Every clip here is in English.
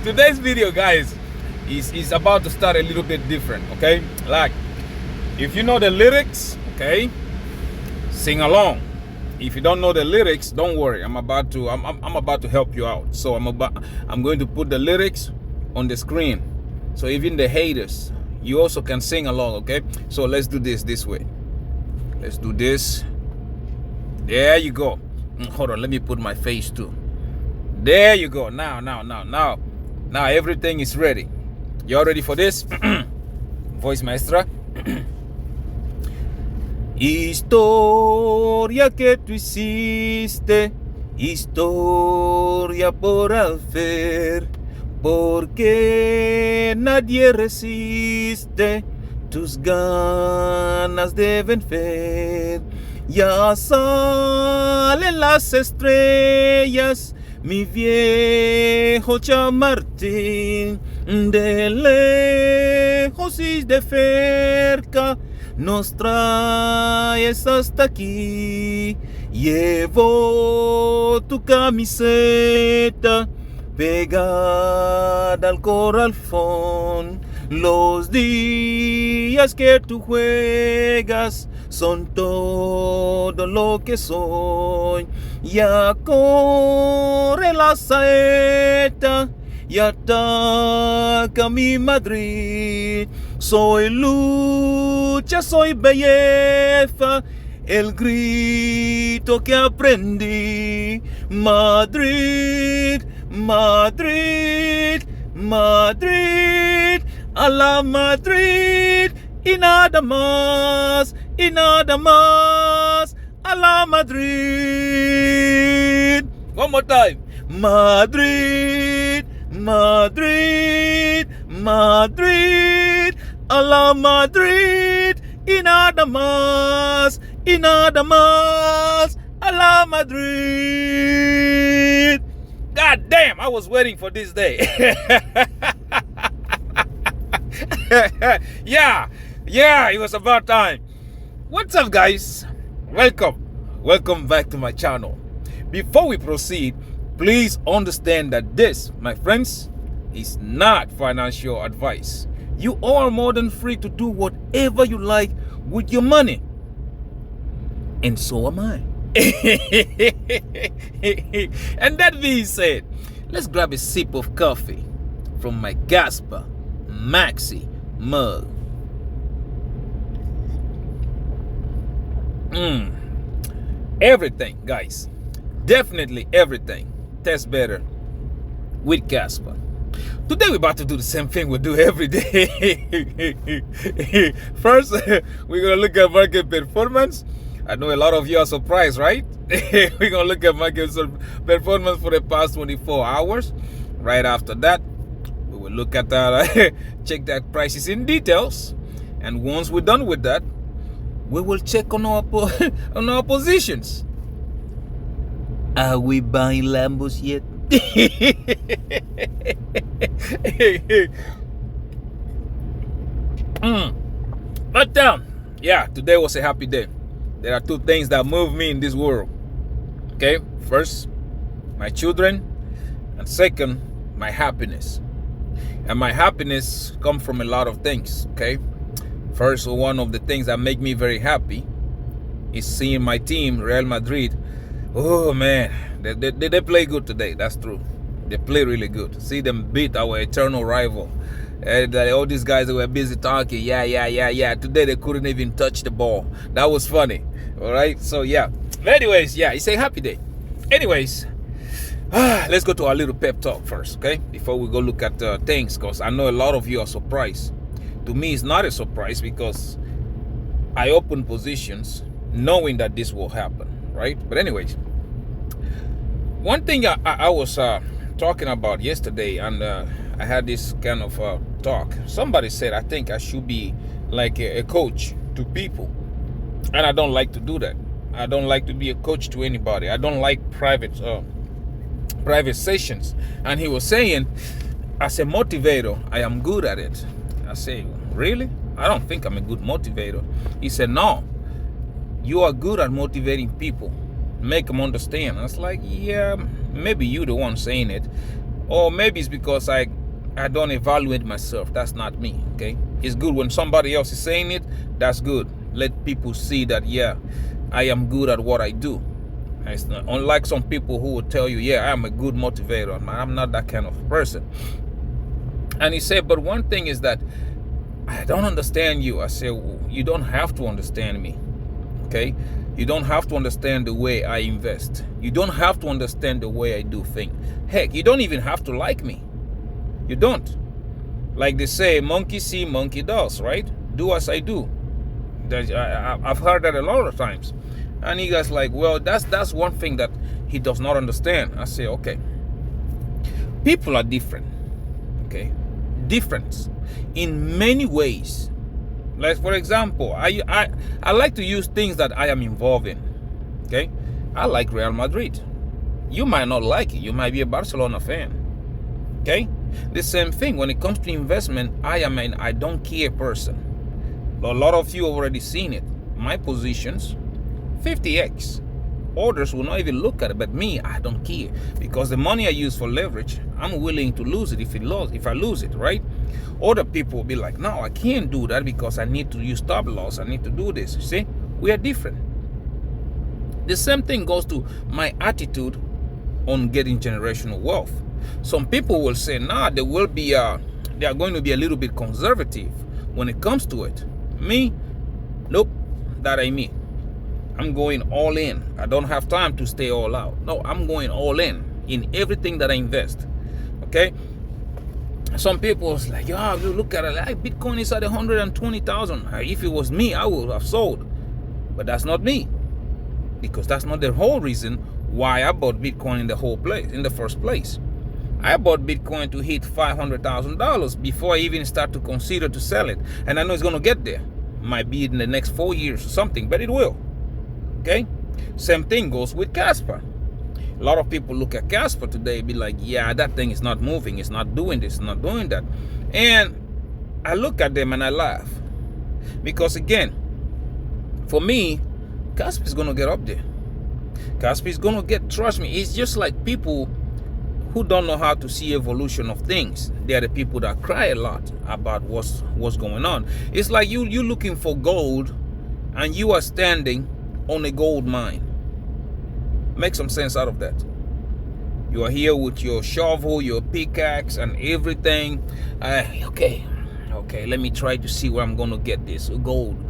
Today's video, guys, is about to start a little bit different, okay? Like, if you know the lyrics, okay, sing along. If you don't know the lyrics, don't worry. I'm about to help you out. So I'm going to put the lyrics on the screen. So even the haters, you also can sing along, okay? So let's do this way. Let's do this. There you go. Hold on, let me put my face too. There you go. Now everything is ready. You all ready for this? Voice maestra. Historia que tú hiciste, historia por hacer, porque nadie resiste tus ganas de vencer. Ya salen las estrellas, mi viejo chamartín, de lejos y de cerca nos traes hasta aquí. Llevo tu camiseta pegada al corazón. Los días que tú juegas son todo lo que soy. Ya corre la saeta y ataca mi Madrid. Soy lucha, soy belleza, el grito que aprendí. Madrid, Madrid, Madrid, a la Madrid y nada más, a la Madrid. One more time. Madrid, Madrid, Madrid, a la Madrid y nada más, a la Madrid. God damn, I was waiting for this day. Yeah, it was about time. What's up, guys? Welcome back to my channel. Before we proceed, please understand that this, my friends, is not financial advice. You are more than free to do whatever you like with your money. And so am I. And that being said, let's grab a sip of coffee from my Kaspa Maxi mug. Everything, guys, definitely everything tastes better with Casper. Today we're about to do the same thing we do every day. First, we're gonna look at market performance. I know a lot of you are surprised, right? We're gonna look at market performance for the past 24 hours. Right after that, we will look at that, check that prices in details, and once we're done with that, we will check on our on our positions. Are we buying Lambos yet? But yeah, today was a happy day. There are two things that move me in this world. Okay, first, my children, and second, my happiness. And my happiness comes from a lot of things. Okay, first, one of the things that make me very happy is seeing my team, Real Madrid. Oh man, they play good today. That's true. They play really good. See them beat our eternal rival. All these guys that were busy talking, yeah. Today they couldn't even touch the ball. That was funny. All right. So yeah. But anyways, yeah, it's a happy day. Anyways, let's go to our little pep talk first, okay? Before we go look at things, because I know a lot of you are surprised. To me, it's not a surprise because I open positions knowing that this will happen, right? But anyways, one thing I was talking about yesterday, and I had this kind of talk. Somebody said I think I should be like a coach to people, and I don't like to do that. I don't like to be a coach to anybody. I don't like private sessions. And he was saying, as a motivator, I am good at it. I say, really? I don't think I'm a good motivator. He said, no, you are good at motivating people. make them understand. I was like, yeah, maybe you the one saying it, or maybe it's because I don't evaluate myself. That's not me. Okay, it's good when somebody else is saying it. That's good. Let people see that, yeah, I am good at what I do. It's not, unlike some people who will tell you, yeah, I'm a good motivator. I'm not that kind of person. And he said, but one thing is that I don't understand you. I said, well, you don't have to understand me. Okay, you don't have to understand the way I invest. You don't have to understand the way I do things. Heck, you don't even have to like me. You don't. Like they say, monkey see, monkey does, right? Do as I do. I've heard that a lot of times. And he goes like, well, that's one thing that he does not understand. I say, okay, people are different. Okay, different in many ways. Like, for example, I like to use things that I am involved in. Okay, I like Real Madrid. You might not like it. You might be a Barcelona fan. Okay, the same thing when it comes to investment. I am an I don't care person. A lot of you already seen it. My positions, 50x. Others will not even look at it, but me, I don't care, because the money I use for leverage, I'm willing to lose it if I lose it, right? Other people will be like, no, I can't do that because I need to use stop loss. I need to do this. You see, we are different. The same thing goes to my attitude on getting generational wealth. Some people will say, nah, they are going to be a little bit conservative when it comes to it. Me, nope, that ain't me. I'm going all in. I don't have time to stay all out. No, I'm going all in everything that I invest. Okay. Some people was like, yeah, you look at it, like Bitcoin is at 120,000. If it was me, I would have sold. But that's not me, because that's not the whole reason why I bought Bitcoin in the first place. I bought Bitcoin to hit $500,000 before I even start to consider to sell it. And I know it's going to get there. Might be in the next 4 years or something, but it will. Okay? Same thing goes with Casper. A lot of people look at Casper today and be like, yeah, that thing is not moving. It's not doing this, not doing that. And I look at them and I laugh. Because again, for me, Casper is going to get up there. Casper is going to get, trust me, it's just like people who don't know how to see evolution of things. They are the people that cry a lot about what's going on. It's like you looking for gold and you are standing on a gold mine. Make some sense out of that. You are here with your shovel, your pickaxe, and everything. Okay, let me try to see where I'm going to get this gold.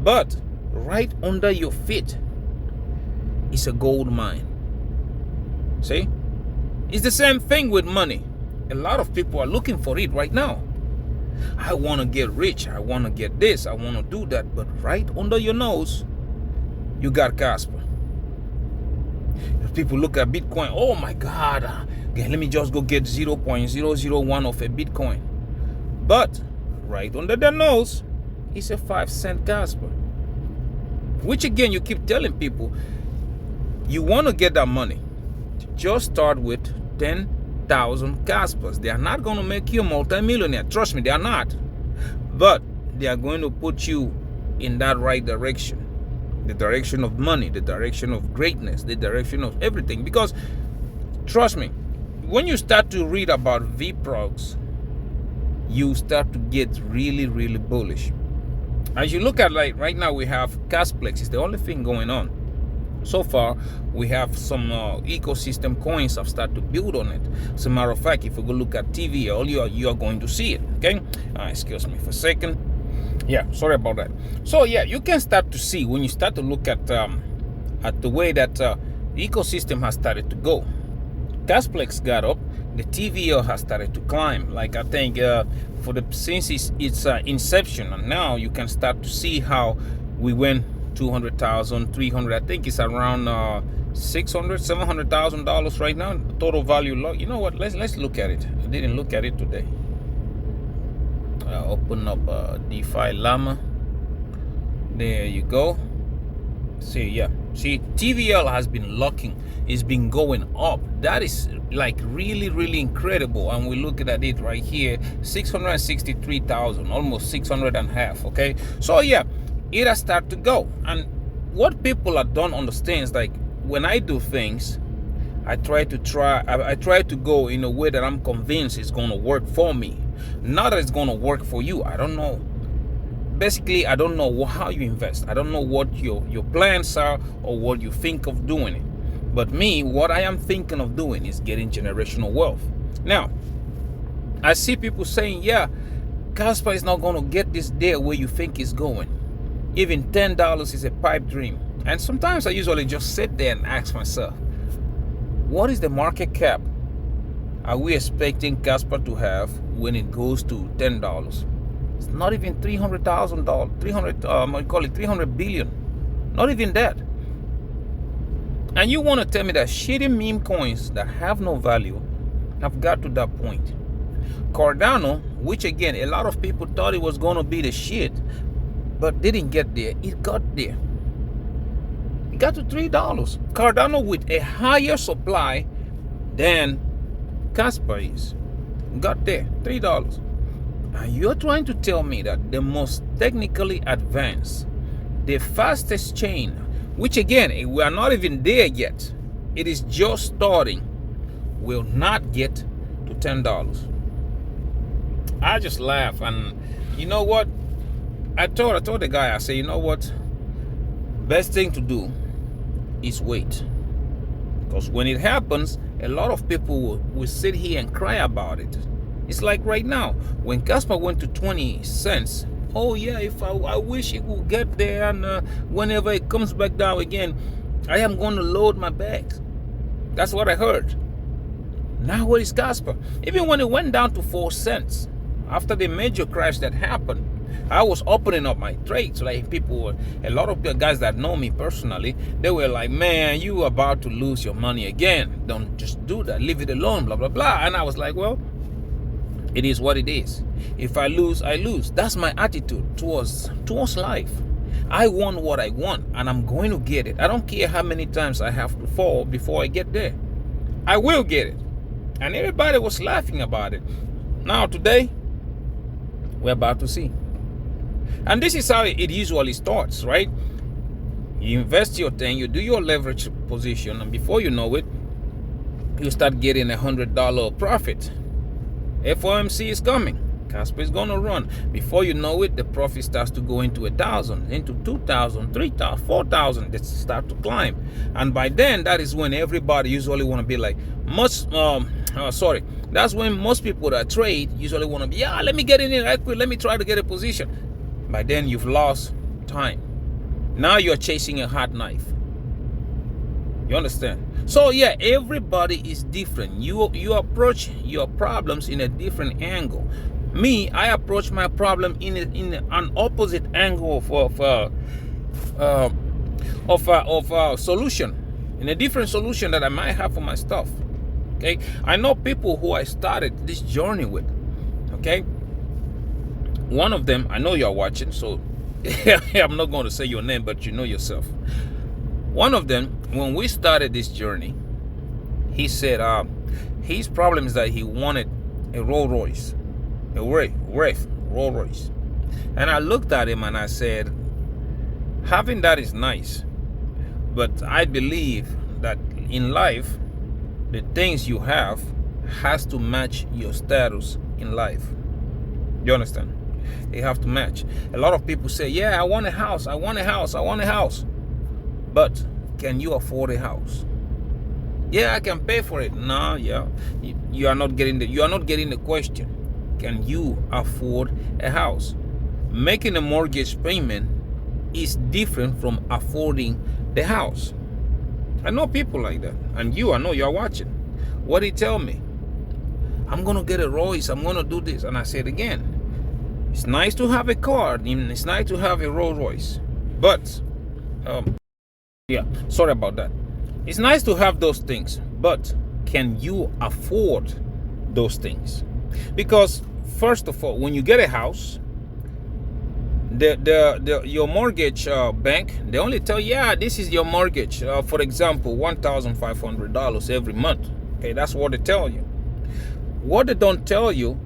But right under your feet is a gold mine. See? It's the same thing with money. A lot of people are looking for it right now. I want to get rich. I want to get this. I want to do that. But right under your nose, you got Casper. People look at Bitcoin. Oh my God. Okay, let me just go get 0.001 of a Bitcoin. But right under their nose is a 5-cent Casper. Which again, you keep telling people, you want to get that money. Just start with 10,000 Caspers. They are not going to make you a multi-millionaire. Trust me, they are not. But they are going to put you in that right direction. The direction of money, the direction of greatness, the direction of everything. Because, trust me, when you start to read about VPROGs, you start to get really, really bullish. As you look at, like right now, we have Casplex. It's the only thing going on. So far, we have some ecosystem coins have started to build on it. As a matter of fact, if you go look at TVL, you are going to see it. Okay, excuse me for a second. Yeah, sorry about that. So yeah, you can start to see when you start to look at the way that the ecosystem has started to go. Casplex got up, the TVL has started to climb. Like I think since its inception, and now you can start to see how we went 200,000, 300. I think it's around $600,000, $700,000 right now. Total value. You know what? Let's look at it. I didn't look at it today. Open up DeFi Llama. There you go. See, yeah. See, TVL has been locking. It's been going up. That is like really, really incredible. And we're looking at it right here, 663,000, almost 600 and a half. Okay. So yeah, it has started to go. And what people don't understand is like when I do things, I try to go in a way that I'm convinced it's going to work for me. Not that it's going to work for you. I don't know. Basically, I don't know how you invest. I don't know what your plans are or what you think of doing it. But me, what I am thinking of doing is getting generational wealth. Now, I see people saying, yeah, Casper is not going to get this there where you think it's going. Even $10 is a pipe dream. And sometimes I usually just sit there and ask myself, what is the market cap are we expecting Casper to have when it goes to $10? It's not even $300,000, 300 billion. Not even that. And you want to tell me that shitty meme coins that have no value have got to that point. Cardano, which again, a lot of people thought it was going to be the shit, but didn't get there. It got there. It got to $3. Cardano with a higher supply than Casper is. Got there, $3. And you're trying to tell me that the most technically advanced, the fastest chain, which again, we are not even there yet, it is just starting, will not get to $10. I just laugh, and you know what? I told the guy, I said, you know what? Best thing to do is wait. Because when it happens, a lot of people will sit here and cry about it. It's like right now, when Casper went to 20 cents, oh yeah, if I wish it would get there, and whenever it comes back down again, I am going to load my bags. That's what I heard. Now where is Casper? Even when it went down to 4 cents, after the major crash that happened, I was opening up my trades. Like people, a lot of the guys that know me personally, they were like, man, you are about to lose your money again. Don't just do that. Leave it alone, blah, blah, blah. And I was like, well, it is what it is. If I lose, I lose. That's my attitude towards life. I want what I want, and I'm going to get it. I don't care how many times I have to fall before I get there. I will get it. And everybody was laughing about it. Now today, we're about to see. And this is how it usually starts, right? You invest your thing, you do your leverage position, and before you know it, you start getting $100 profit. FOMC is coming. Casper is gonna run. Before you know it, the profit starts to go into 1,000, into 2,000, 3,000, 4,000. They start to climb, and by then, that is when everybody usually want to be like, that's when most people that trade usually want to be, yeah, let me get in here right quick. Let me try to get a position. By then, you've lost time. Now you're chasing a hot knife. You understand? So yeah, everybody is different. You approach your problems in a different angle. Me, I approach my problem in an opposite angle of a solution, in a different solution that I might have for my stuff. Okay, I know people who I started this journey with. Okay, one of them, I know you're watching, so I'm not going to say your name, but you know yourself. One of them, when we started this journey, he said his problem is that he wanted a Rolls Royce, Rolls Royce. And I looked at him and I said, having that is nice, but I believe that in life, the things you have has to match your status in life. You understand? They have to match. A lot of people say, yeah, I want a house, I want a house, I want a house. But can you afford a house? Yeah, I can pay for it. No, yeah. You are not getting the question. Can you afford a house? Making a mortgage payment is different from affording the house. I know people like that. And I know you're watching. What did he tell me? I'm going to get a Royce. I'm going to do this. And I said again, it's nice to have a car. It's nice to have a Rolls Royce. But, yeah, sorry about that. It's nice to have those things. But can you afford those things? Because, first of all, when you get a house, your mortgage bank, they only tell you, yeah, this is your mortgage. For example, $1,500 every month. Okay, that's what they tell you. What they don't tell you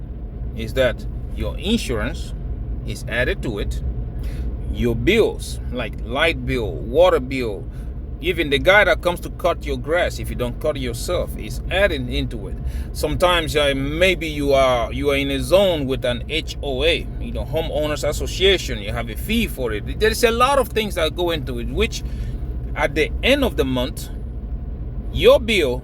is that your insurance is added to it. Your bills, like light bill, water bill, Even the guy that comes to cut your grass, if you don't cut it yourself, is adding into it. Sometimes maybe you are in a zone with an HOA, homeowners association. You have a fee for it. There is a lot of things that go into it, which at the end of the month, your bill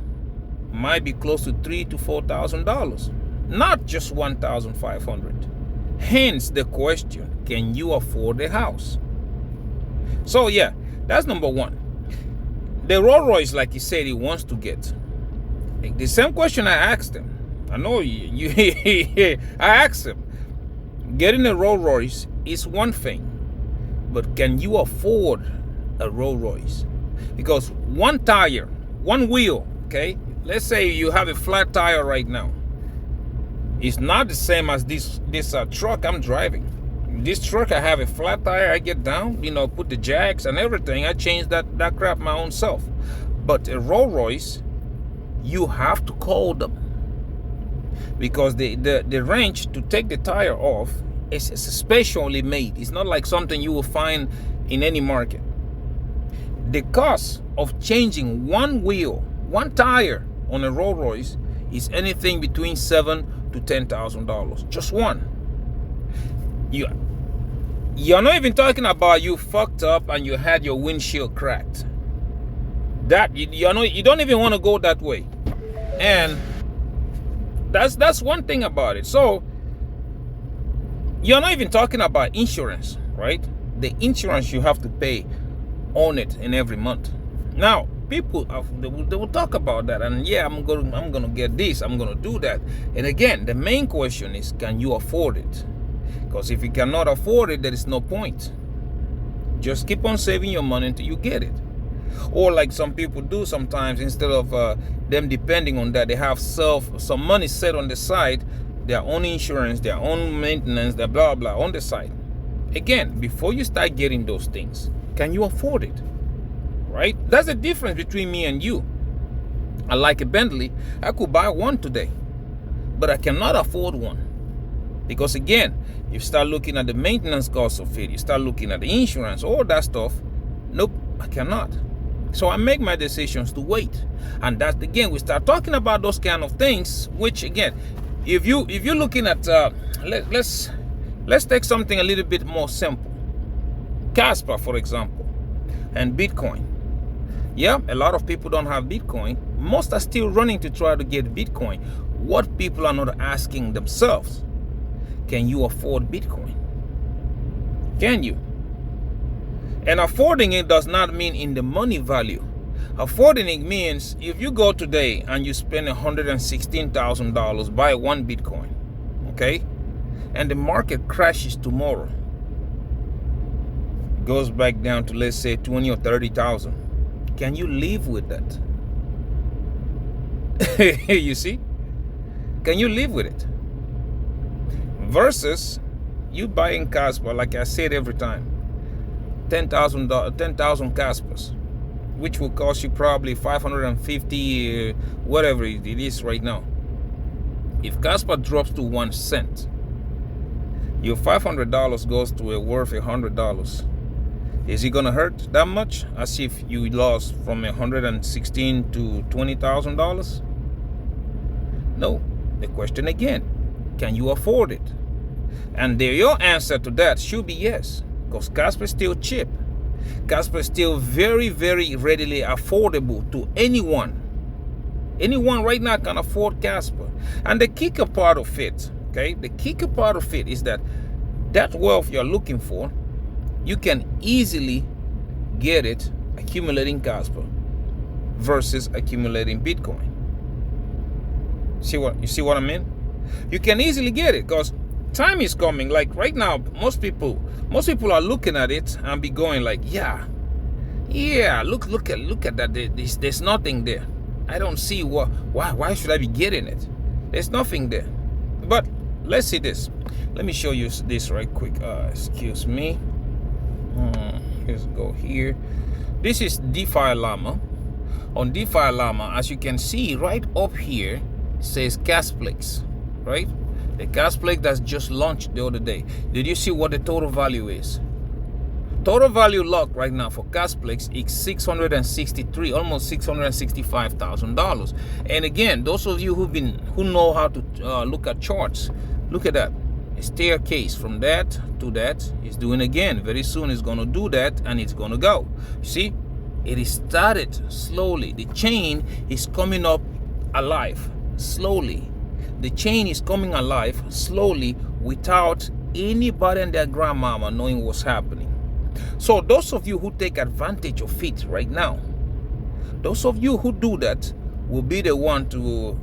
might be close to $3,000 to $4,000, not just $1,500. Hence the question: can you afford a house? So yeah, that's number one. The Rolls Royce, like he said, he wants to get. The same question I asked him. I know you I asked him. Getting a Rolls Royce is one thing, but can you afford a Rolls Royce? Because one tire, one wheel, okay? Let's say you have a flat tire right now. It's not the same as this truck I'm driving. This truck, I have a flat tire. I get down, put the jacks and everything. I change that crap my own self. But a Rolls Royce, you have to call them, because the wrench to take the tire off is specially made. It's not like something you will find in any market. The cost of changing one wheel, one tire on a Rolls Royce is anything between $7,000 to $10,000. Just one. You're not even talking about you fucked up and you had your windshield cracked. That you don't even want to go that way. And that's one thing about it. So you're not even talking about insurance, right? The insurance you have to pay on it in every month. Now, people they will talk about that, and yeah, I'm gonna get this, I'm gonna do that. And again, the main question is, can you afford it? Because if you cannot afford it, there is no point. Just keep on saving your money until you get it. Or like some people do sometimes, instead of them depending on that, they have some money set on the side, their own insurance, their own maintenance, their blah blah on the side. Again, before you start getting those things, can you afford it? Right? That's the difference between me and you. I like a Bentley. I could buy one today, but I cannot afford one. Because again, you start looking at the maintenance cost of it, you start looking at the insurance, all that stuff. Nope, I cannot. So I make my decisions to wait. And that's, again, we start talking about those kind of things, which again, if you're looking at let's take something a little bit more simple. Casper, for example, and Bitcoin. Yeah, a lot of people don't have Bitcoin. Most are still running to try to get Bitcoin. What people are not asking themselves: can you afford Bitcoin? Can you? And affording it does not mean in the money value. Affording it means if you go today and you spend $116,000, buy one Bitcoin, okay? And the market crashes tomorrow, goes back down to, let's say, 20 or 30,000. Can you live with that? You see? Can you live with it? Versus you buying Casper, like I said every time, 10,000 Caspers, which will cost you probably 550, whatever it is right now. If Casper drops to 1 cent, your $500 goes to a worth $100. Is it gonna hurt that much? As if you lost from $116 to $20,000? No. The question again: can you afford it? And your answer to that should be yes, because Casper is still cheap. Casper is still very, very readily affordable to anyone. Anyone right now can afford Casper. And the kicker part of it, okay, the kicker part of it is that wealth you're looking for, you can easily get it accumulating Casper versus accumulating Bitcoin. You see what I mean? You can easily get it because time is coming. Like right now, most people are looking at it and be going like, yeah, look at that. There's nothing there. I don't see why should I be getting it? There's nothing there. But let's see this. Let me show you this right quick. Excuse me. Let's go here. This is DeFi Llama. On DeFi Llama, as you can see right up here, it says Casplex, right? The Casplex that's just launched the other day. Did you see what the total value is? Total value lock right now for Casplex is $663, almost $665,000. And again, those of you who know how to look at charts, look at that. A staircase from that to that is doing again. Very soon it's going to do that and it's going to go. See, it is started slowly. The chain is coming up alive slowly. The chain is coming alive slowly without anybody and their grandmama knowing what's happening. So those of you who take advantage of it right now, those of you who do that will be the one to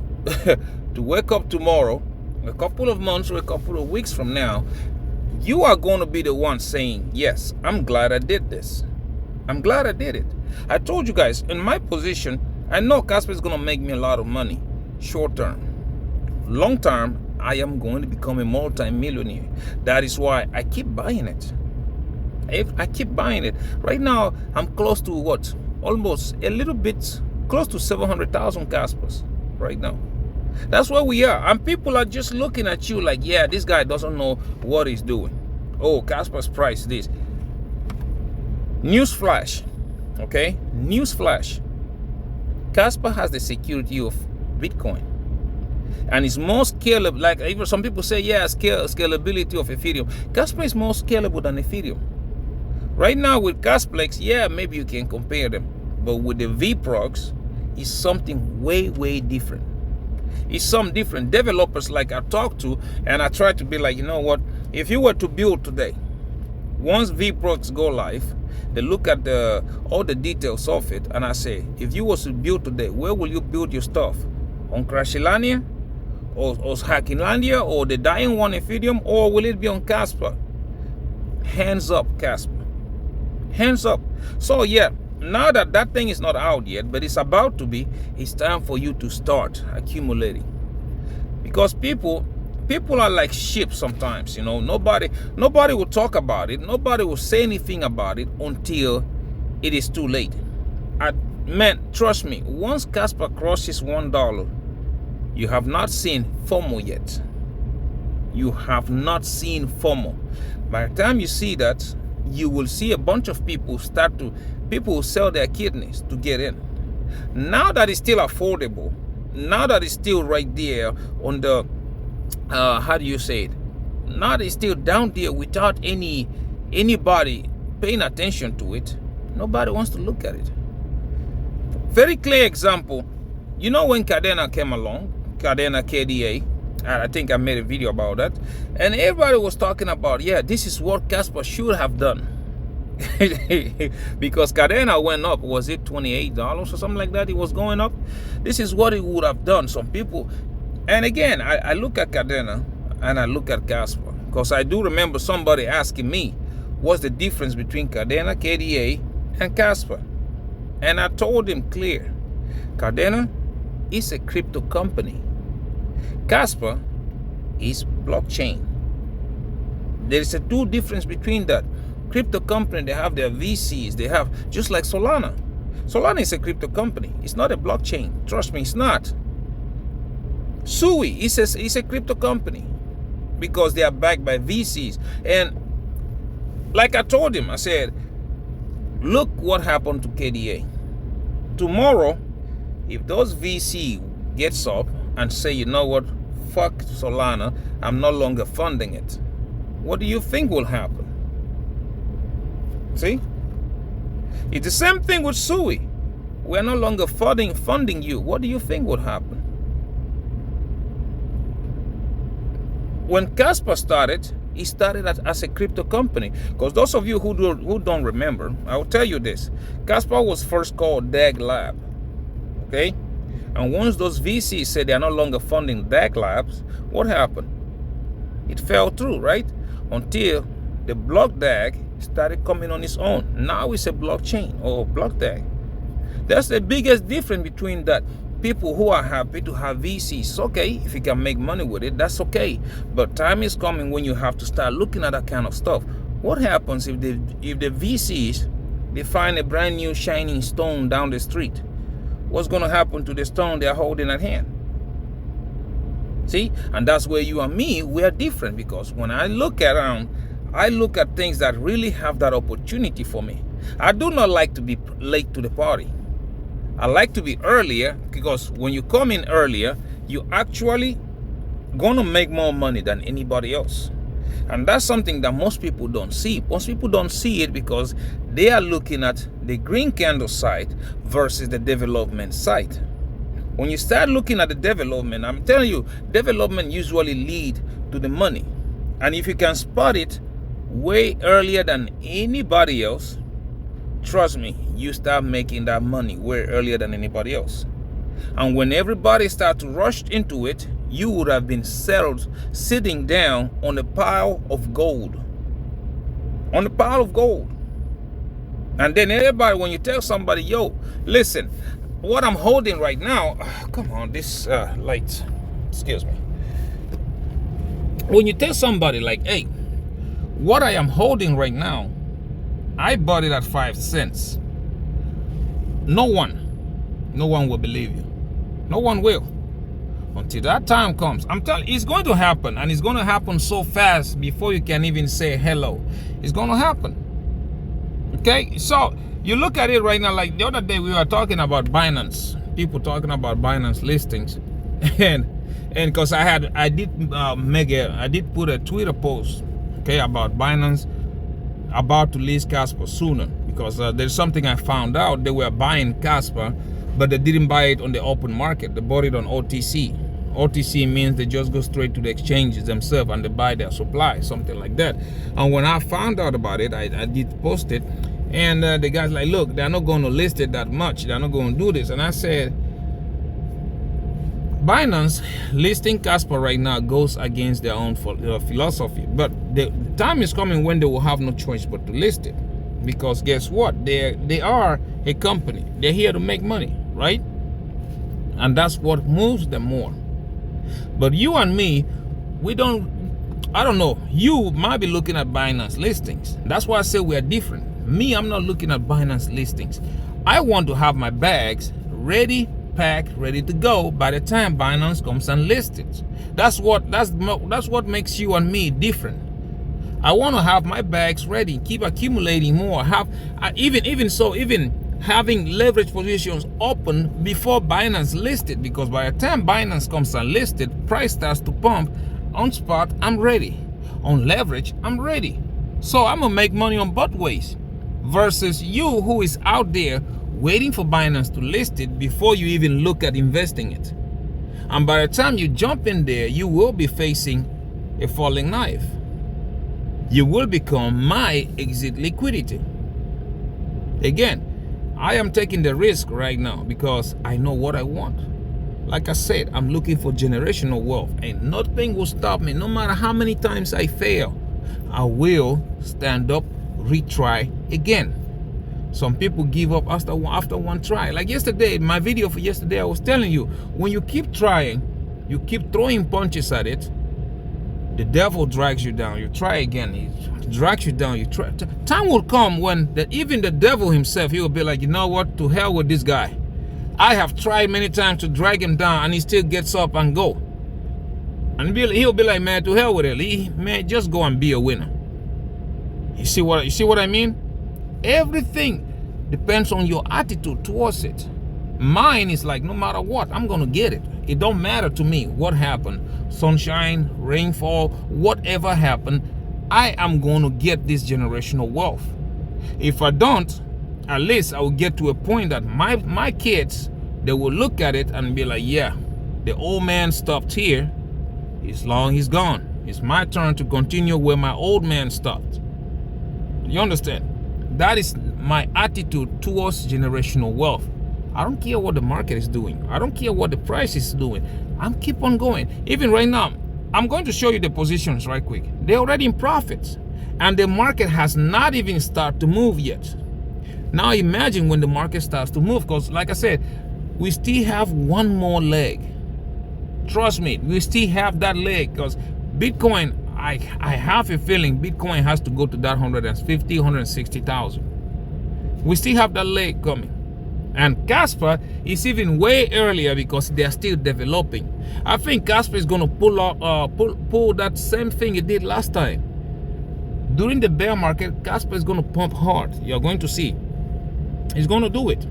to wake up tomorrow, a couple of months or a couple of weeks from now. You are going to be the one saying, yes, I'm glad I did this. I'm glad I did it. I told you guys, in my position, I know Casper is going to make me a lot of money short term. Long term, I am going to become a multi-millionaire. That is why I keep buying it. I keep buying it. Right now, I'm close to what? Almost a little bit, close to 700,000 Caspers right now. That's where we are. And people are just looking at you like, yeah, this guy doesn't know what he's doing. Oh, Casper's price this. Newsflash, okay? Newsflash. Casper has the security of Bitcoin. And it's more scalable. Like even some people say, yeah, scalability of Ethereum. Casper is more scalable than Ethereum. Right now with Casplex, yeah, maybe you can compare them. But with the VProx, it's something way, way different. It's some different developers like I talk to, and I try to be like, you know what? If you were to build today, once VProx go live, they look at all the details of it, and I say, if you was to build today, where will you build your stuff? On Crashlandia, or Hackinglandia, or the dying one Ethereum, or will it be on Casper? Hands up, Casper. Hands up. So yeah, now that that thing is not out yet, but it's about to be, it's time for you to start accumulating. Because people are like sheep sometimes, you know. Nobody will talk about it. Nobody will say anything about it until it is too late. Man, trust me, once Casper crosses $1, you have not seen FOMO yet. You have not seen FOMO. By the time you see that, you will see a bunch of people people will sell their kidneys to get in. Now that it's still affordable, now that it's still right there on the, how do you say it? Now that it's still down there without anybody paying attention to it, nobody wants to look at it. Very clear example, you know when Cadena came along, Cadena KDA, and I think I made a video about that, and everybody was talking about, yeah, this is what Casper should have done. Because Cadena went up, was it $28 or something like that? It was going up. This is what it would have done. Some people, and again, I look at Cadena and I look at Casper, because I do remember somebody asking me, what's the difference between Cadena, KDA, and Casper? And I told him clear, Cadena is a crypto company. Casper is blockchain. There is a two difference between that. Crypto company, they have their VCs, they have, just like Solana. Solana is a crypto company. It's not a blockchain. Trust me, it's not. Sui is a crypto company because they are backed by VCs. And like I told him, I said, look what happened to KDA. Tomorrow, if those VC gets up and say, you know what, fuck Solana, I'm no longer funding it, what do you think will happen? See? It's the same thing with Sui. We're no longer funding you. What do you think would happen? When Casper started, he started as a crypto company. Because those of you who don't remember, I will tell you this. Casper was first called DAG Lab. Okay? And once those VCs said they are no longer funding DAG Labs, what happened? It fell through, right? Until the block DAG started coming on its own. Now it's a blockchain or block DAG. That's the biggest difference between that. People who are happy to have VCs, okay, if you can make money with it, that's okay. But time is coming when you have to start looking at that kind of stuff. What happens if the VCs, they find a brand new shining stone down the street? What's going to happen to the stone they're holding at hand? See? And that's where you and me, we are different, because when I look around, I look at things that really have that opportunity for me. I do not like to be late to the party. I like to be earlier, because when you come in earlier, you actually gonna make more money than anybody else. And that's something that most people don't see. Most people don't see it because they are looking at the green candle side versus the development side. When you start looking at the development, I'm telling you, development usually lead to the money. And if you can spot it way earlier than anybody else, trust me, you start making that money way earlier than anybody else. And when everybody starts to rush into it, you would have been settled sitting down on a pile of gold. On a pile of gold. And then everybody, when you tell somebody, yo, listen, what I'm holding right now, come on, this light, excuse me. When you tell somebody like, hey, what I am holding right now, I bought it at 5 cents. No one will believe you. No one will. Until that time comes. I'm telling you, it's going to happen, and it's going to happen so fast before you can even say hello. It's going to happen. Okay? So you look at it right now, like the other day we were talking about Binance. People talking about Binance listings. And because I did put a Twitter post, okay, about Binance about to list Casper sooner, because there's something I found out. They were buying Casper, but they didn't buy it on the open market. They bought it on OTC. OTC means they just go straight to the exchanges themselves and they buy their supply, something like that. And when I found out about it, I did post it, and the guy's like, look, they're not going to list it that much. They're not going to do this. And I said, Binance listing Casper right now goes against their own philosophy, but the time is coming when they will have no choice but to list it, because guess what? They are a company. They're here to make money, right? And that's what moves them more. But you and me, we don't. I don't know. You might be looking at Binance listings. That's why I say we are different. Me, I'm not looking at Binance listings. I want to have my bags ready, packed, ready to go by the time Binance comes and lists it. That's what makes you and me different. I want to have my bags ready, keep accumulating more. Even having leverage positions open before Binance listed, because by the time Binance comes and listed, price starts to pump. On spot, I'm ready. On leverage, I'm ready. So I'm gonna make money on both ways. Versus you, who is out there waiting for Binance to list it before you even look at investing it. And by the time you jump in there, you will be facing a falling knife. You will become my exit liquidity. Again, I am taking the risk right now because I know what I want. Like I said, I'm looking for generational wealth, and nothing will stop me. No matter how many times I fail, I will stand up, retry again. Some people give up after one try. Like yesterday, my video for yesterday, I was telling you, when you keep trying, you keep throwing punches at it, the devil drags you down. You try again, he drags you down. You try. Time will come when even the devil himself, he will be like, you know what, to hell with this guy. I have tried many times to drag him down, and he still gets up and go. And he'll be like, man, to hell with it. Man, just go and be a winner. You see what I mean? Everything depends on your attitude towards it. Mine is like, no matter what, I'm gonna get it. It don't matter to me what happened. Sunshine, rainfall, whatever happened, I am gonna get this generational wealth. If I don't, at least I will get to a point that my kids, they will look at it and be like, yeah, the old man stopped here. He's long, he's gone. It's my turn to continue where my old man stopped. You understand? That is my attitude towards generational wealth. I don't care what the market is doing. I don't care what the price is doing. I'm keep on going. Even right now, I'm going to show you the positions right quick. They're already in profits, and the market has not even started to move yet. Now imagine when the market starts to move, because like I said, we still have one more leg. Trust me, we still have that leg, because Bitcoin, I have a feeling Bitcoin has to go to that 150, 160,000. We still have that leg coming. And Casper is even way earlier because they're still developing. I think Casper is going to pull that same thing it did last time. During the bear market, Casper is going to pump hard. You're going to see. He's going to do it.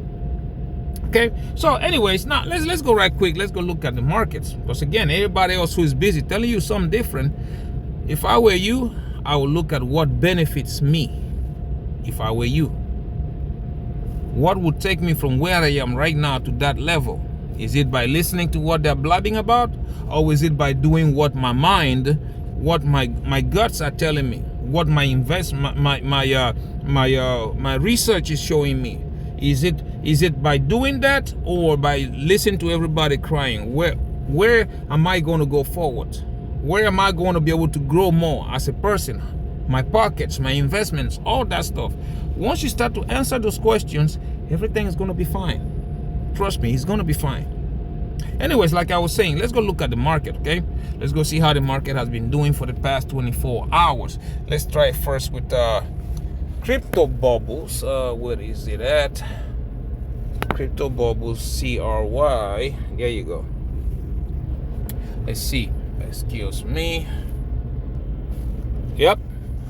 Okay, so anyways, now let's go right quick. Let's go look at the markets, because again, everybody else who is busy telling you something different. If I were you, I would look at what benefits me. If I were you, what would take me from where I am right now to that level? Is it by listening to what they're blabbing about, or is it by doing what my mind, what my guts are telling me, what my my research is showing me? Is it by doing that, or by listening to everybody crying? Where am I going to go forward? Where am I going to be able to grow more as a person? My pockets, my investments, all that stuff. Once you start to answer those questions, everything is going to be fine. Trust me, it's going to be fine. Anyways, like I was saying, let's go look at the market, okay? Let's go see how the market has been doing for the past 24 hours. Let's try first with crypto bubbles. Where is it at? Crypto bubbles, CRY. There you go. Let's see. Excuse me. Yep.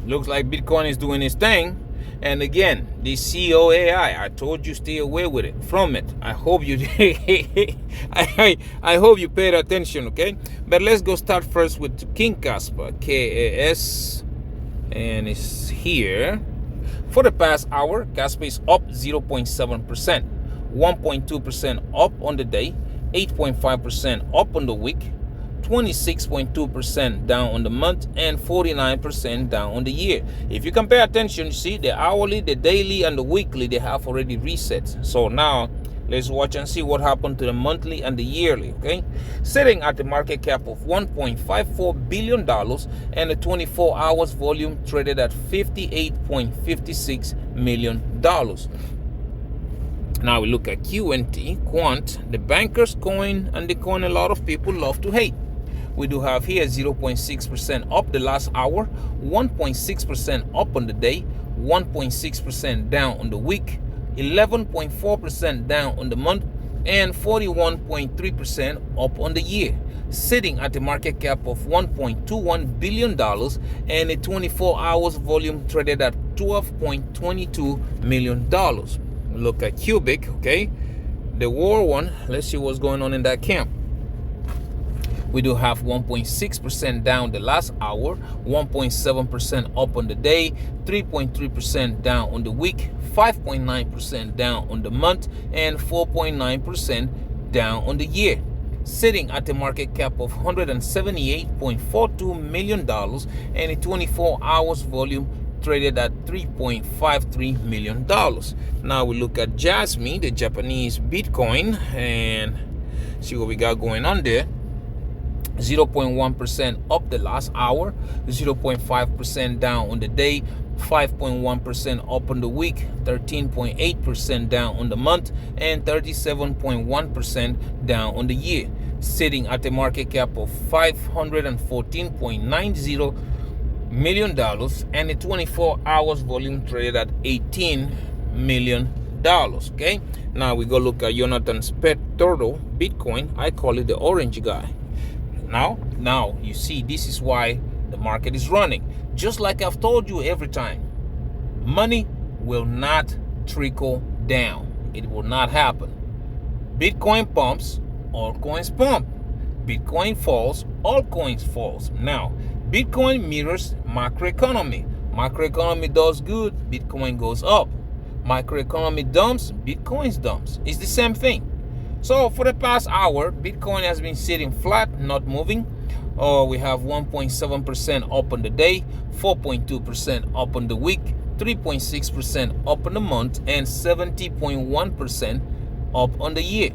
Looks like Bitcoin is doing its thing. And again, the COAI, I told you stay away with it, from it. I hope you I hope you paid attention, okay? But let's go start first with King Kaspa, KAS, and it's here. For the past hour, Casper is up 0.7%, 1.2% up on the day, 8.5% up on the week, 26.2% down on the month, and 49% down on the year. If you compare attention, you see the hourly, the daily, and the weekly, they have already reset. So now let's watch and see what happened to the monthly and the yearly, okay? Sitting at the market cap of $1.54 billion and the 24 hours volume traded at $58.56 million. Now we look at QNT, Quant, the banker's coin, and the coin a lot of people love to hate. We do have here 0.6% up the last hour, 1.6% up on the day, 1.6% down on the week, 11.4% down on the month, and 41.3% up on the year, sitting at the market cap of $1.21 billion and a 24 hours volume traded at $12.22 million. Look at Cubic, okay, the war one. Let's see what's going on in that camp. We do have 1.6% down the last hour, 1.7% up on the day, 3.3% down on the week, 5.9% down on the month, and 4.9% down on the year, sitting at the market cap of $178.42 million and a 24 hours volume traded at $3.53 million. Now we look at Jasmine, the Japanese Bitcoin, and see what we got going on there. 0.1% up the last hour, 0.5% down on the day, 5.1% up on the week, 13.8% down on the month, and 37.1% down on the year, sitting at a market cap of $514.90 million and a 24 hours volume traded at $18 million. Okay, now we go look at Jonathan's pet turtle Bitcoin. I call it the orange guy. Now you see, this is why the market is running. Just like I've told you every time, money will not trickle down. It will not happen. Bitcoin pumps, altcoins pump. Bitcoin falls, altcoins falls. Now, Bitcoin mirrors macroeconomy. Macroeconomy does good, Bitcoin goes up. Macroeconomy dumps, Bitcoin dumps. It's the same thing. So for the past hour, Bitcoin has been sitting flat, not moving. We have 1.7% up on the day, 4.2% up on the week, 3.6% up on the month, and 70.1% up on the year,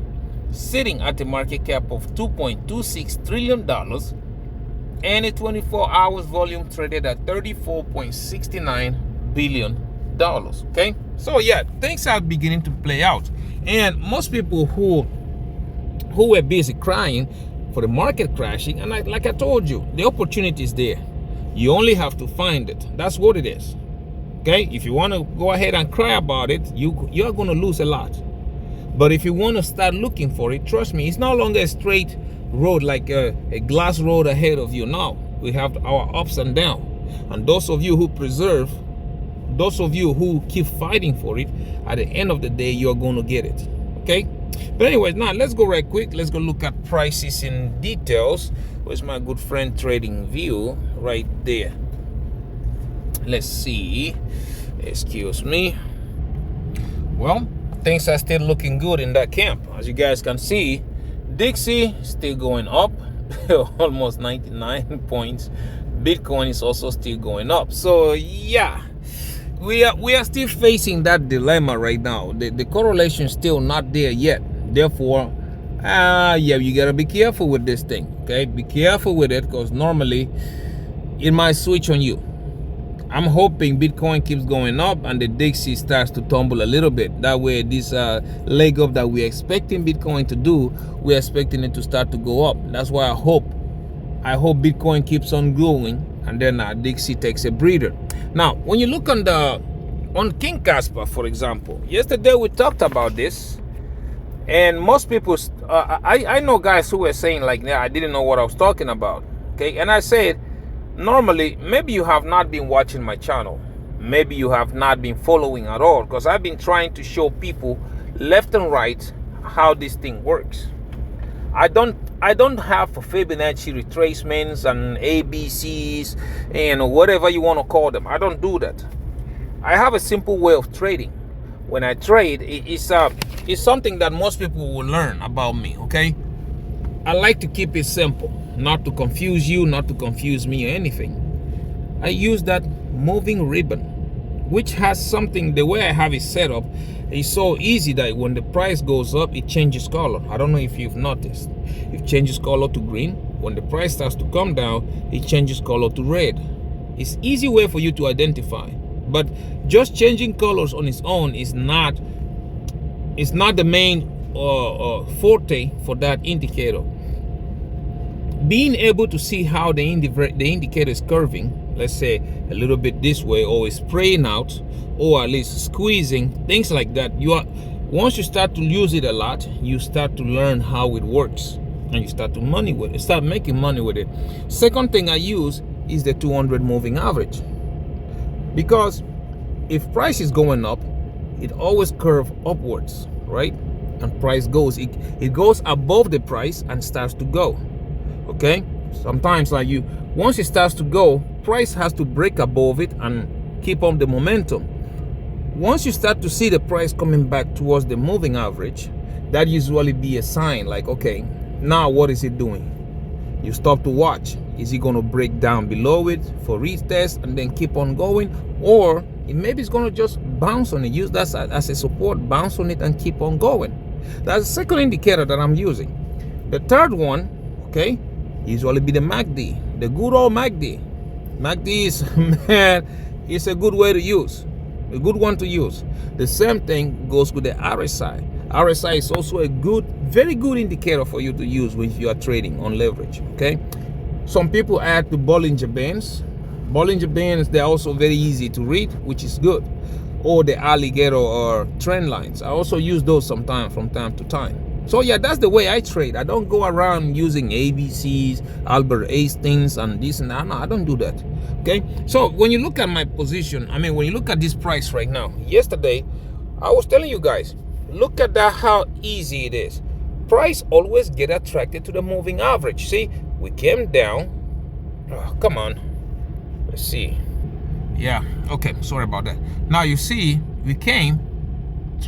sitting at a market cap of $2.26 trillion and a 24 hours volume traded at $34.69 billion. Okay, so yeah, things are beginning to play out. And most people who were busy crying for the market crashing, and like I told you, the opportunity is there. You only have to find it. That's what it is. Okay, if you want to go ahead and cry about it, you're going to lose a lot. But if you want to start looking for it, trust me, it's no longer a straight road like a glass road ahead of you. Now we have our ups and downs. And those of you who preserve, those of you who keep fighting for it, at the end of the day, you're going to get it. Okay? But anyways, now let's go right quick. Let's go look at prices in details. Where's my good friend Trading View? Right there. Let's see. Excuse me. Well, things are still looking good in that camp. As you guys can see, Dixie still going up, almost 99 points. Bitcoin is also still going up. So yeah, we are still facing that dilemma right now. The correlation is still not there yet. Therefore, yeah, you gotta be careful with this thing. Okay, be careful with it, because normally it might switch on you. I'm hoping Bitcoin keeps going up and the Dixie starts to tumble a little bit. That way, this leg up that we're expecting Bitcoin to do, we're expecting it to start to go up. That's why I hope Bitcoin keeps on going, and then Dixie takes a breather. Now, when you look on King Casper, for example, yesterday we talked about this, and most people, I know guys who were saying like, yeah, I didn't know what I was talking about. Okay, and I said, normally, maybe you have not been watching my channel. Maybe you have not been following at all, because I've been trying to show people left and right how this thing works. I don't have Fibonacci retracements and ABCs and whatever you want to call them. I don't do that. I have a simple way of trading. When I trade, it's something that most people will learn about me, okay? I like to keep it simple, not to confuse you, not to confuse me or anything. I use that moving ribbon, which has something, the way I have it set up, is so easy that when the price goes up, it changes color. I don't know if you've noticed. It changes color to green. When the price starts to come down, it changes color to red. It's easy way for you to identify. But just changing colors on its own is not the main forte for that indicator. Being able to see how the indicator is curving, let's say a little bit this way, or is spraying out, or at least squeezing, things like that. Once you start to use it a lot, you start to learn how it works, and you start making money with it. Second thing I use is the 200 moving average, because if price is going up, it always curves upwards, right? And price goes, it goes above the price and starts to go. Okay, sometimes once it starts to go, price has to break above it and keep on the momentum. Once you start to see the price coming back towards the moving average, that usually be a sign like, okay, now what is it doing? You stop to watch. Is it going to break down below it for retest and then keep on going, or maybe it's going to just bounce on it, use that as a support, bounce on it and keep on going? That's the second indicator that I'm using. The third one, okay, usually be the MACD, the good old MACD. MACD is, man, it's a good way to use, a good one to use. The same thing goes with the RSI. RSI is also a very good indicator for you to use when you are trading on leverage, okay? Some people add the Bollinger Bands. Bollinger Bands, they're also very easy to read, which is good. Or the alligator or trend lines. I also use those from time to time. So yeah, that's the way I trade. I don't go around using ABCs, Albert Einsteins, and this and that. No, I don't do that. Okay. So when you look at my position, when you look at this price right now, yesterday, I was telling you guys, look at that, how easy it is. Price always get attracted to the moving average. See, we came down. Oh, come on. Let's see. Yeah. Okay. Sorry about that. Now you see, we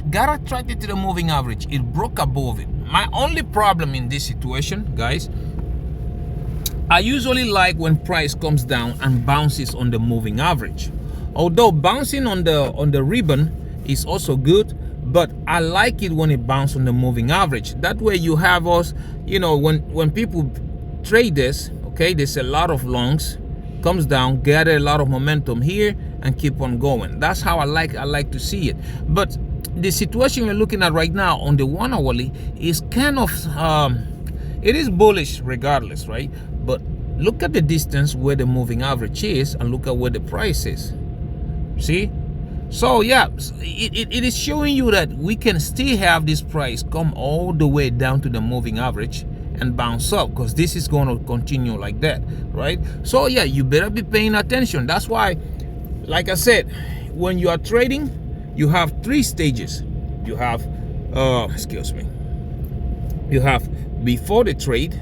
got attracted to the moving average. It broke above it. My only problem in this situation, guys, I usually like when price comes down and bounces on the moving average. Although bouncing on the ribbon is also good, but I like it when it bounces on the moving average. That way you have us, when people trade this, okay, there's a lot of longs, comes down, gather a lot of momentum here and keep on going. That's how I like to see it. But the situation we're looking at right now on the 1 hourly is kind of it is bullish regardless, right? But look at the distance where the moving average is and look at where the price is. See? So yeah, it is showing you that we can still have this price come all the way down to the moving average and bounce up, because this is going to continue like that, right? So yeah, you better be paying attention. That's why, like I said, when you are trading, you have 3 stages. You have you have before the trade,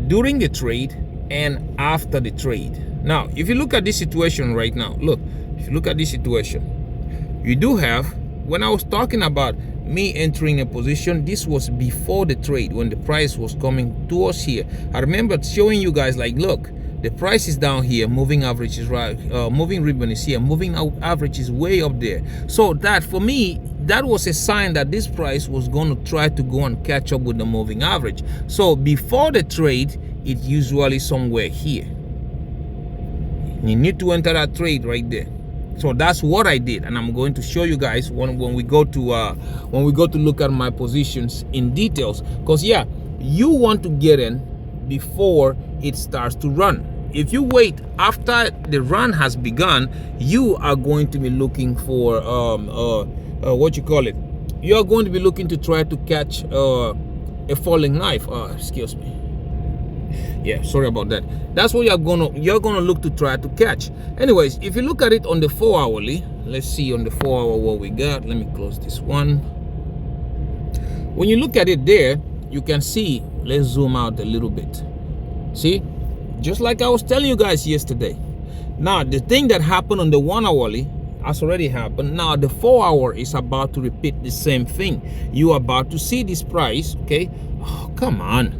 during the trade, and after the trade. Now, if you look at this situation right now, look, if you look at this situation, you do have, when I was talking about me entering a position, this was before the trade, when the price was coming towards here. I remember showing you guys, like, look, the price is down here, moving average is right, moving ribbon is here, moving average is way up there. So that, for me, that was a sign that this price was going to try to go and catch up with the moving average. So before the trade, it's usually somewhere here. You need to enter that trade right there. So that's what I did, and I'm going to show you guys when we go to look at my positions in details. Because yeah, you want to get in before it starts to run. If you wait after the run has begun, you are going to be looking for what you call it. You are going to be looking to try to catch a falling knife. Excuse me. Yeah, sorry about that. That's what you're gonna look to try to catch. Anyways, if you look at it on the 4 hourly, let's see on the 4 hour what we got. Let me close this one. When you look at it there, you can see, let's zoom out a little bit. See, just like I was telling you guys yesterday. Now, the thing that happened on the 1 hourly has already happened. Now, the 4 hour is about to repeat the same thing. You are about to see this price, okay? Oh, come on.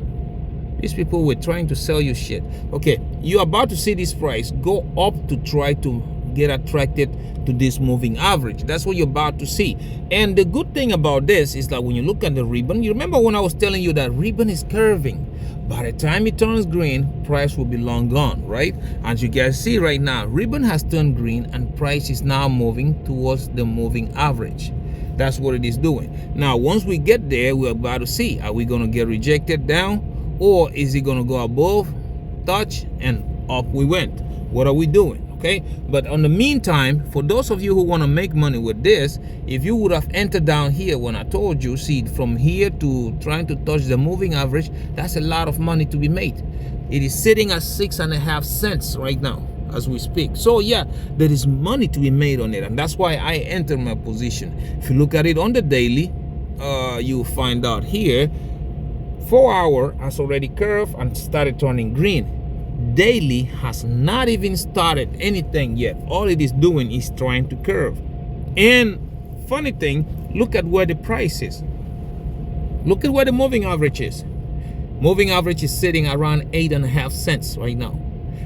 These people were trying to sell you shit. Okay, you're about to see this price go up to try to get attracted to this moving average. That's what you're about to see. And the good thing about this is that when you look at the ribbon, you remember when I was telling you that ribbon is curving. By the time it turns green, price will be long gone, right? As you guys see right now, ribbon has turned green and price is now moving towards the moving average. That's what it is doing. Now, once we get there, we're about to see, are we going to get rejected down? Or is it going to go above, touch, and up we went? What are we doing? Okay. But on the meantime, for those of you who want to make money with this, if you would have entered down here when I told you, see, from here to trying to touch the moving average, that's a lot of money to be made. It is sitting at 6.5 cents right now as we speak. So yeah, there is money to be made on it. And that's why I entered my position. If you look at it on the daily, you'll find out here, 4 hour has already curved and started turning green. Daily has not even started anything yet. All it is doing is trying to curve. And funny thing, look at where the price is. Look at where the moving average is. Moving average is sitting around 8.5 cents right now.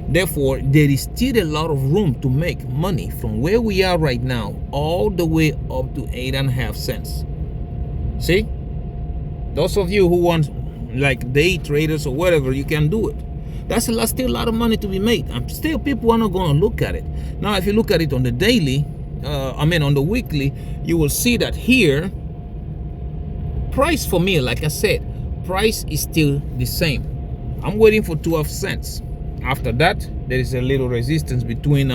Therefore, there is still a lot of room to make money from where we are right now all the way up to 8.5 cents. See? Those of you who want, like, day traders or whatever, you can do it. That's still a lot of money to be made, and still people are not going to look at it. Now, if you look at it on the daily, on the weekly, you will see that here, price for me, like I said, price is still the same. I'm waiting for 12 cents. After that, there is a little resistance between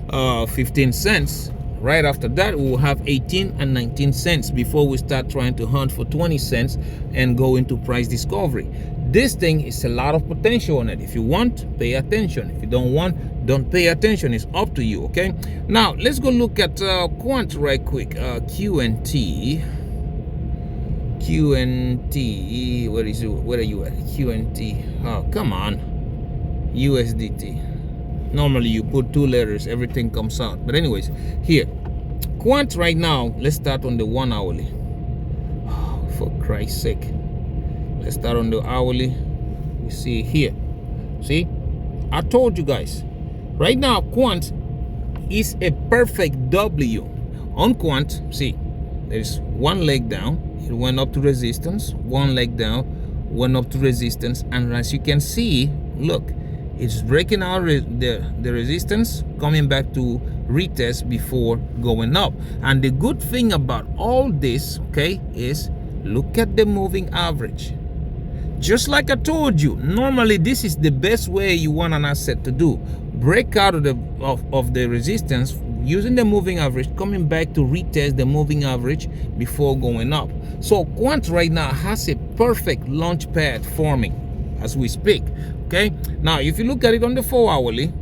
15 cents. Right after that, we will have 18 and 19 cents before we start trying to hunt for 20 cents and go into price discovery. This thing is a lot of potential on it. If you want, pay attention. If you don't want, don't pay attention. It's up to you, okay? Now, let's go look at quant right quick. QNT. Where is it? Where are you at? QNT. Oh, come on. USDT. Normally, you put 2 letters, everything comes out. But anyways, here. Quant right now, let's start on the 1 hourly. Oh, for Christ's sake. Let's start on the hourly. We see here. See? I told you guys. Right now, quant is a perfect W. On quant, see, there's one leg down. It went up to resistance. One leg down, went up to resistance. And as you can see, look, it's breaking out the resistance, coming back to retest before going up. And the good thing about all this, okay, is look at the moving average. Just like I told you, normally this is the best way you want an asset to do. Break out of the resistance, using the moving average, coming back to retest the moving average before going up. So Quant right now has a perfect launch pad forming as we speak. Okay, now if you look at it on the 4 hourly,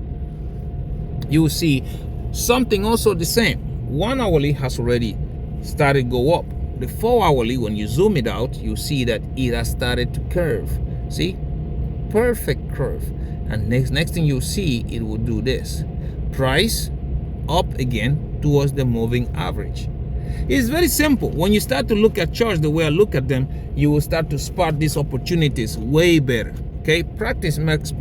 you will see something also the same. 1 hourly has already started go up. The 4 hourly, when you zoom it out, you see that it has started to curve. See, perfect curve. And next thing you see, it will do this. Price up again towards the moving average. It's very simple. When you start to look at charts the way I look at them, you will start to spot these opportunities way better. Okay, practice makes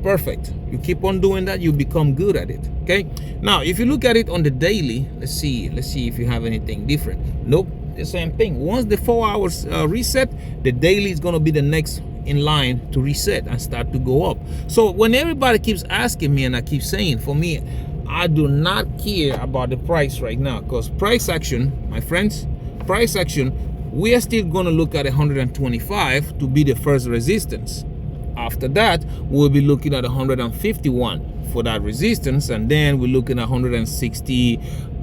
perfect. You keep on doing that, you become good at it. Okay, now if you look at it on the daily, let's see if you have anything different. Nope, the same thing. Once the 4 hours reset, the daily is going to be the next in line to reset and start to go up. So when everybody keeps asking me, and I keep saying, for me, I do not care about the price right now, because price action, my friends, price action, we are still going to look at 125 to be the first resistance. After that, we'll be looking at 151 for that resistance, and then we're looking at 160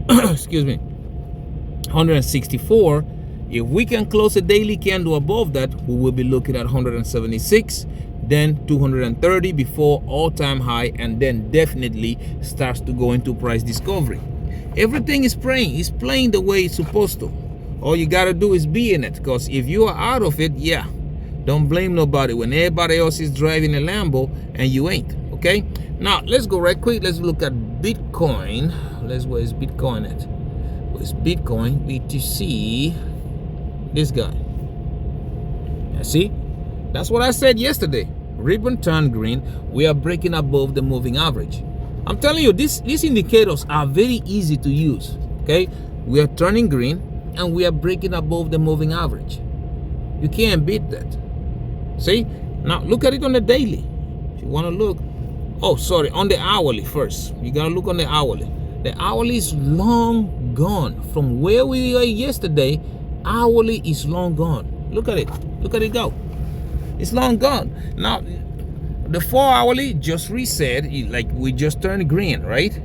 excuse me, 164. If we can close a daily candle above that, we will be looking at 176, then 230 before all-time high, and then definitely starts to go into price discovery. Everything is playing the way it's supposed to. All you gotta do is be in it, because if you are out of it, yeah, don't blame nobody when everybody else is driving a Lambo and you ain't. Okay, now let's go right quick. Let's look at Bitcoin. Where's Bitcoin at? Where's Bitcoin? BTC. This guy. Yeah, see, that's what I said yesterday. Ribbon turned green. We are breaking above the moving average. I'm telling you, these indicators are very easy to use. Okay, we are turning green and we are breaking above the moving average. You can't beat that. See, now look at it on the daily. If you want to look, oh sorry, on the hourly first. You gotta look on the hourly. The hourly is long gone. From where we were yesterday, hourly is long gone. Look at it go. It's long gone. Now the 4 hourly just reset, like we just turned green, right?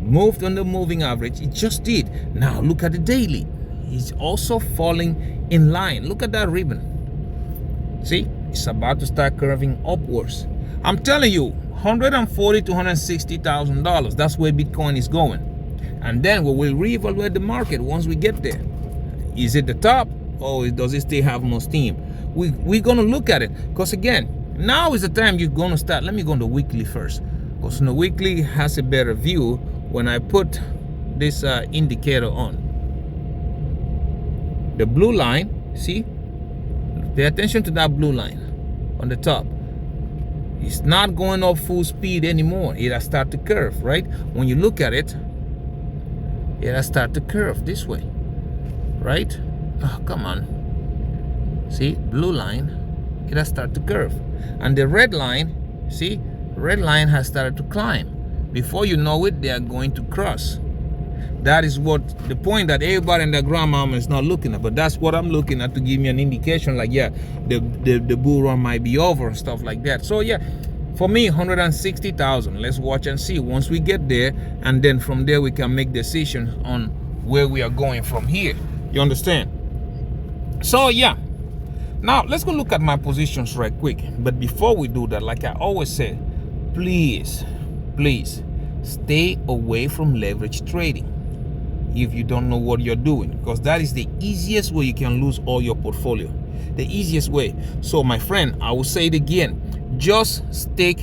Moved on the moving average. It just did. Now look at the daily. It's also falling in line. Look at that ribbon. See, it's about to start curving upwards. I'm telling you, $140,000 to $160,000. That's where Bitcoin is going. And then we will reevaluate the market once we get there. Is it the top, or does it still have more steam? We're gonna look at it, because again, now is the time you're gonna start. Let me go on the weekly first, because the weekly has a better view when I put this indicator on. The blue line, see? Pay attention to that blue line on the top. It's not going up full speed anymore. It has started to curve, right? When you look at it, it has started to curve this way, right? Oh, come on. See, blue line, it has started to curve. And the red line, see, red line has started to climb. Before you know it, they are going to cross. That is what the point that everybody and their grandmama is not looking at, but that's what I'm looking at to give me an indication, like, yeah, the bull run might be over and stuff like that. So yeah, for me, 160,000. Let's watch and see once we get there, and then from there we can make decisions on where we are going from here. You understand? So yeah, now let's go look at my positions right quick. But before we do that, like I always say, please stay away from leverage trading if you don't know what you're doing, because that is the easiest way you can lose all your portfolio. The easiest way. So my friend, I will say it again, just stick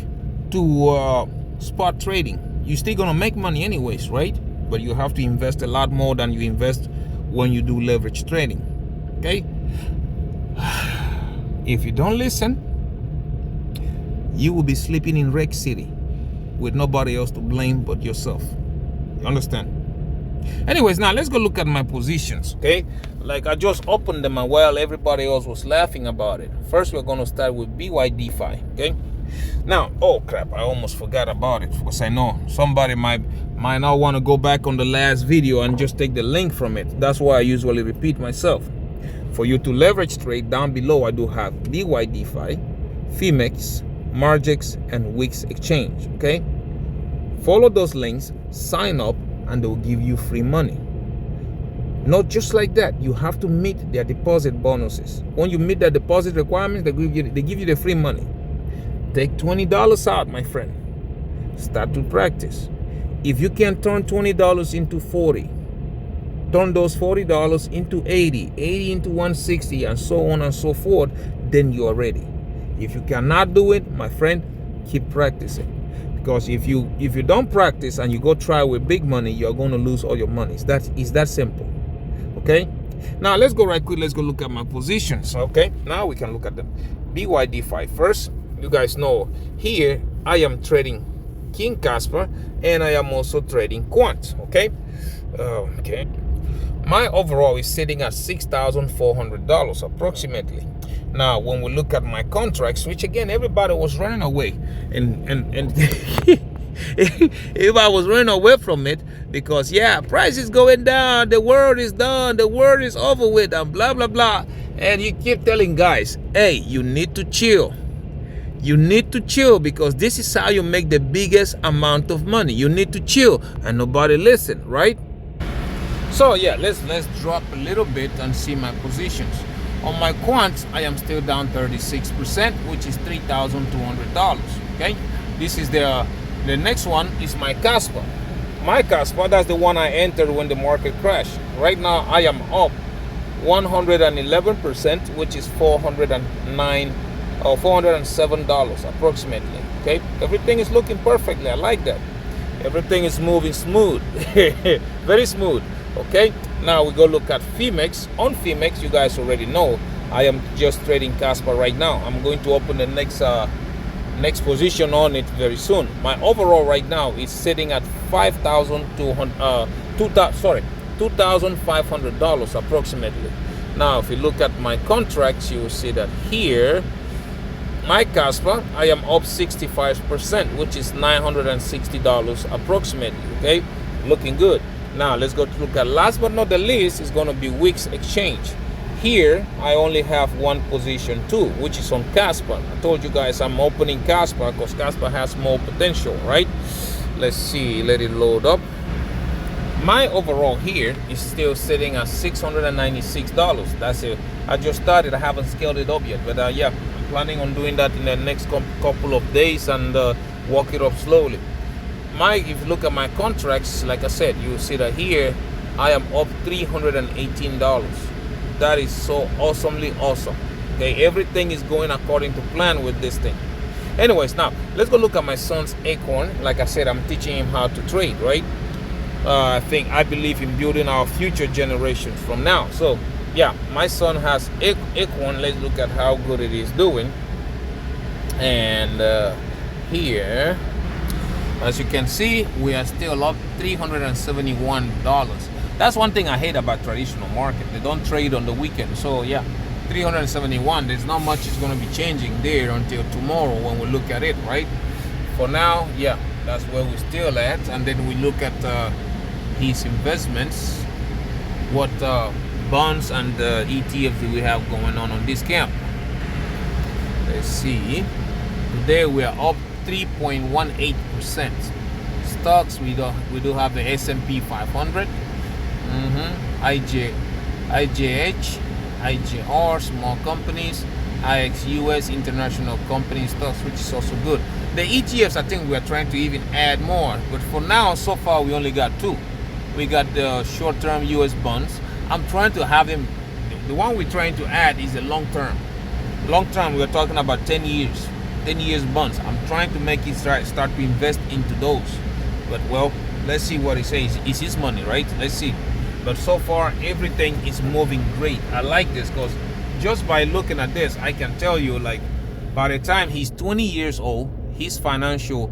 to spot trading. You're still gonna make money anyways, right? But you have to invest a lot more than you invest when you do leverage trading. Okay? If you don't listen, you will be sleeping in Wreck City with nobody else to blame but yourself. You understand? Anyways, now let's go look at my positions. Okay, like I just opened them while everybody else was laughing about it. First, we're going to start with Bydfi. Okay, now, oh crap, I almost forgot about it, because I know somebody might not want to go back on the last video and just take the link from it. That's why I usually repeat myself. For you to leverage trade, down below I do have Bydfi, Phemex, Margex, and Wix exchange. Okay, Follow those links, sign up, and they will give you free money. Not just like that, you have to meet their deposit bonuses. When you meet their deposit requirements, they give you the free money. Take $20 out, my friend. Start to practice. If you can turn $20 into 40, turn those $40 into 80, 80 into 160, and so on and so forth, then you are ready. If you cannot do it, my friend, keep practicing. Because if you don't practice and you go try with big money, you're going to lose all your money. It's that simple. Okay, now let's go right quick. Let's go look at my positions. Okay, now we can look at them. Bydfi first. You guys know here I am trading King Casper, and I am also trading Quant. Okay, my overall is sitting at $6,400 approximately. Now, when we look at my contracts, which again everybody was running away, and everybody was running away from it because price is going down, the world is done, the world is over with, and blah blah blah. And you keep telling guys, hey, you need to chill. You need to chill, because this is how you make the biggest amount of money. You need to chill, and nobody listen, right? So let's drop a little bit and see my positions. On my quants, I am still down 36%, which is $3,200. Okay, this is the next one is my Kaspa. My Kaspa, that's the one I entered when the market crashed. Right now, I am up 111%, which is $407 approximately. Okay, everything is looking perfectly. I like that. Everything is moving smooth, very smooth. Okay, now we go look at Phemex. On Phemex, you guys already know I am just trading Casper right now. I'm going to open the next position on it very soon. My overall right now is sitting at $2,500 approximately. Now, if you look at my contracts, you will see that here, my Casper, I am up 65%, which is $960 approximately. Okay, looking good. Now let's go to look at, last but not the least, is going to be week's exchange. Here I only have one position too, which is on Casper. I told you guys I'm opening Casper because Casper has more potential, right? Let's see, let it load up. My overall here is still sitting at $696. That's it. I just started. I haven't scaled it up yet, but I'm planning on doing that in the next couple of days and walk it up slowly. If you look at my contracts, like I said, you will see that here I am up $318. That is so awesomely awesome. Okay, everything is going according to plan with this thing. Anyways, now let's go look at my son's Acorn. Like I said, I'm teaching him how to trade, right? I believe in building our future generations from now. So my son has Acorn. Let's look at how good it is doing. And here, as you can see, we are still up $371. That's one thing I hate about traditional market. They don't trade on the weekend. So 371, there's not much is going to be changing there until tomorrow when we look at it, right? For now, that's where we're still at. And then we look at his investments, what bonds and ETFs do we have going on this camp. Let's see. Today we are up 3.18%. Stocks, we do have the S&P 500, IJH, IJR, small companies, IXUS, international company stocks, which is also good. The ETFs, I think we are trying to even add more, but for now, so far, we only got two. We got the short-term US bonds. I'm trying to have them. The one we're trying to add is the long-term. Long-term, we're talking about 10 years. 10 years bonds. I'm trying to make it start to invest into those. But well, let's see what he says. It's his money, right? Let's see. But so far, everything is moving great. I like this because just by looking at this, I can tell you, like, by the time he's 20 years old, his financial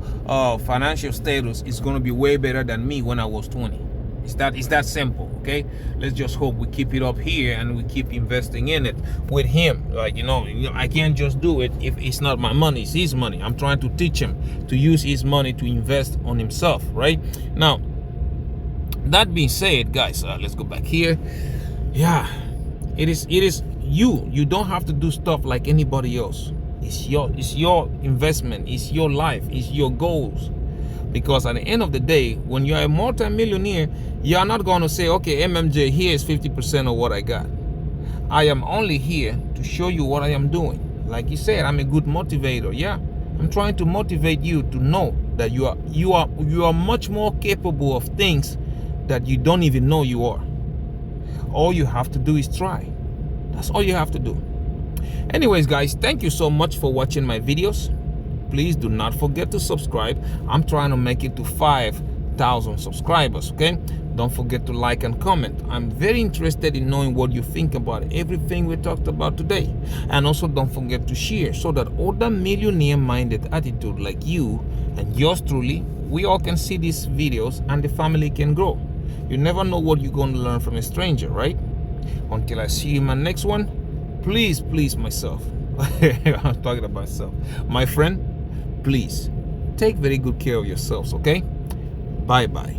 status is going to be way better than me when I was 20. It's that simple, okay? Let's just hope we keep it up here and we keep investing in it with him. Like, I can't just do it if it's not my money, it's his money. I'm trying to teach him to use his money to invest on himself, right? Now, that being said, guys, let's go back here. It is you don't have to do stuff like anybody else. It's your investment, it's your life, it's your goals. Because at the end of the day, when you're a multi-millionaire, you're not going to say, okay, MMJ, here is 50% of what I got. I am only here to show you what I am doing. Like you said, I'm a good motivator. Yeah, I'm trying to motivate you to know that you are much more capable of things that you don't even know you are. All you have to do is try. That's all you have to do. Anyways, guys, thank you so much for watching my videos. Please do not forget to subscribe. I'm trying to make it to 5,000 subscribers, okay? Don't forget to like and comment. I'm very interested in knowing what you think about everything we talked about today. And also don't forget to share so that other millionaire-minded attitude like you and yours truly, we all can see these videos and the family can grow. You never know what you're going to learn from a stranger, right? Until I see you in my next one, please, myself. I'm talking about myself. My friend, please take very good care of yourselves, okay? Bye-bye.